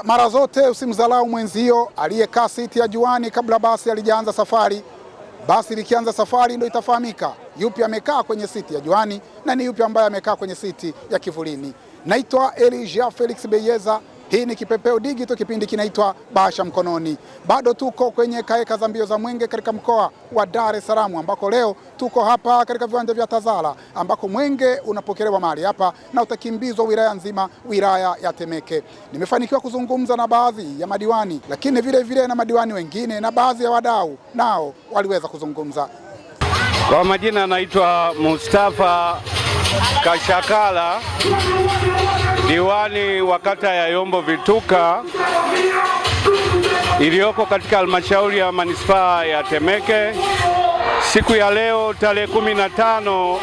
Mara zote usimdharau mwenzio aliyekaa siti ya juani kabla basi alijaanza safari. Basi likianza safari ndio itafahamika yupi amekaa kwenye siti ya juani na ni yupi ambaye amekaa kwenye siti ya kivulini. Naitwa Elijah Felix Beyeza. Hii ni Kipepeo Digital, kipindi kinaitwa Bahasha Mkononi. Bado tuko kwenye kaeka za mbio za mwenge katika mkoa wa Dar es Salaam, ambako leo tuko hapa katika viwanja vya Tazara, ambako mwenge unapokelewa mahali hapa na utakimbizwa wilaya nzima, wilaya ya Temeke. Nimefanikiwa kuzungumza na baadhi ya madiwani, lakini vile vile na madiwani wengine na baadhi ya wadau nao waliweza kuzungumza. Kwa majina anaitwa Mustafa Kashakala, diwani wa kata ya Yombo Vituka iliyoko katika halmashauri ya manispaa ya Temeke. Siku ya leo tarehe 15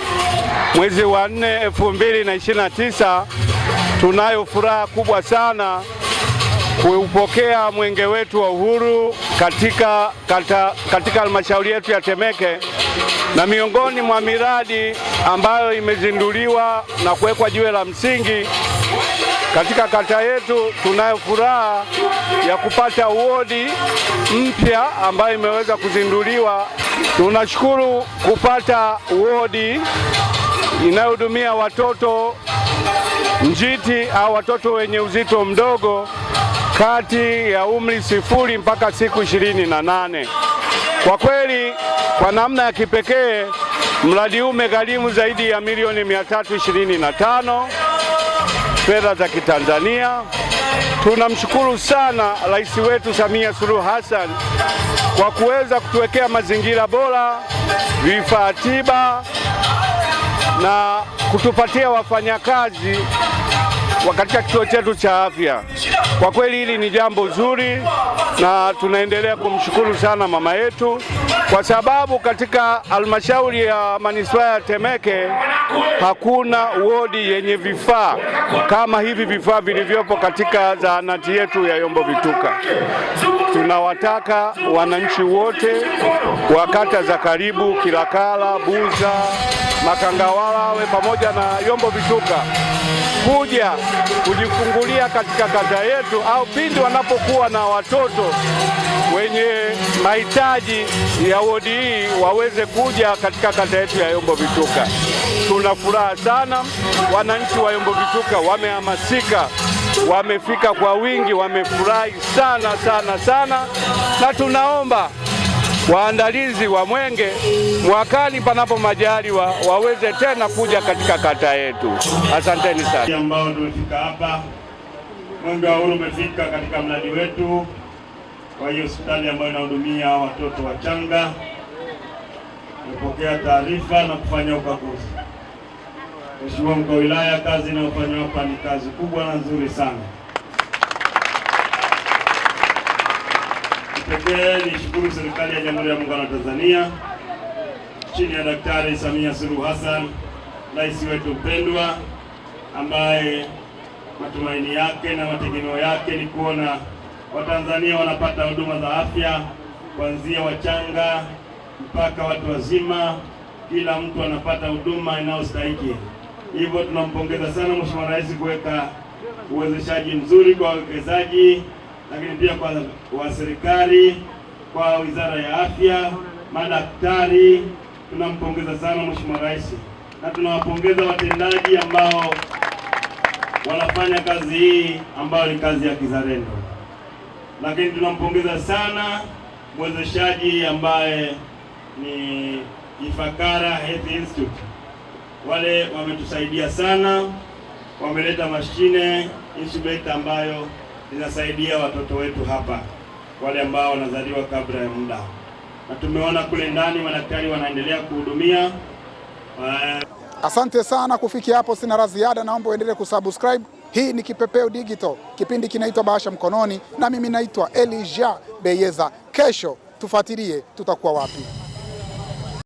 mwezi wa 4 2029, tunayo furaha kubwa sana kuupokea mwenge wetu wa uhuru katika halmashauri yetu ya Temeke, na miongoni mwa miradi ambayo imezinduliwa na kuwekwa jiwe la msingi katika kata yetu, tunayo furaha ya kupata wodi mpya ambayo imeweza kuzinduliwa. Tunashukuru kupata wodi inayohudumia watoto njiti au watoto wenye uzito mdogo kati ya umri 0 mpaka siku 28. Kwa kweli, kwa namna ya kipekee mradi huu umegharimu zaidi ya milioni 325 fedha za Kitanzania. Tunamshukuru sana Rais wetu Samia Suluhu Hassan kwa kuweza kutuwekea mazingira bora, vifaa tiba na kutupatia wafanyakazi katika kituo chetu cha afya. Kwa kweli hili ni jambo zuri na tunaendelea kumshukuru sana mama yetu, kwa sababu katika halmashauri ya manispaa ya Temeke hakuna wodi yenye vifaa kama hivi vifaa vilivyopo katika zahanati yetu ya Yombo Vituka. Tunawataka wananchi wote wa kata za karibu, Kilakala, Buza, Makangawala pamoja na Yombo Vituka kuja kujifungulia katika kata yetu, au pindi wanapokuwa na watoto wenye mahitaji ya wodi hii waweze kuja katika kata yetu ya Yombo Vituka. Tuna furaha sana, wananchi wa Yombo Vituka wamehamasika, wamefika kwa wingi, wamefurahi sana sana sana, na tunaomba waandalizi wa mwenge mwakani panapo majaliwa waweze tena kuja katika kata yetu. Asanteni sana. Ambao tumefika hapa, mwenge wa uhuru umefika katika mradi wetu kwa hiyo hospitali ambayo inahudumia watoto wachanga. Tumepokea taarifa na kufanya ukaguzi. Mheshimiwa Mkuu wa Wilaya, kazi inayofanywa hapa ni kazi kubwa na nzuri sana. Pekee nishukuru serikali ya Jamhuri ya Muungano wa Tanzania chini ya Daktari Samia Suluhu Hassan, rais wetu mpendwa, ambaye matumaini yake na mategemeo yake ni kuona Watanzania wanapata huduma za afya kuanzia wachanga mpaka watu wazima, kila mtu anapata huduma inayostahili. Hivyo tunampongeza sana Mheshimiwa Rais kuweka uwezeshaji mzuri kwa wawekezaji, lakini pia kwa serikali, kwa Wizara ya Afya, madaktari. Tunampongeza sana Mheshimiwa Rais, na tunawapongeza watendaji ambao wanafanya kazi hii ambayo ni kazi ya kizalendo. Lakini tunampongeza sana mwezeshaji ambaye ni Ifakara Health Institute. Wale wametusaidia sana, wameleta mashine incubator ambayo inasaidia watoto wetu hapa, wale ambao wanazaliwa kabla ya muda, na tumeona kule ndani madaktari wanaendelea kuhudumia. Asante sana. Kufikia hapo sina la ziada, naomba uendelee kusubscribe. Hii ni Kipepeo Digital, kipindi kinaitwa Bahasha Mkononi, na mimi naitwa Elijah Beyeza. Kesho tufuatilie tutakuwa wapi.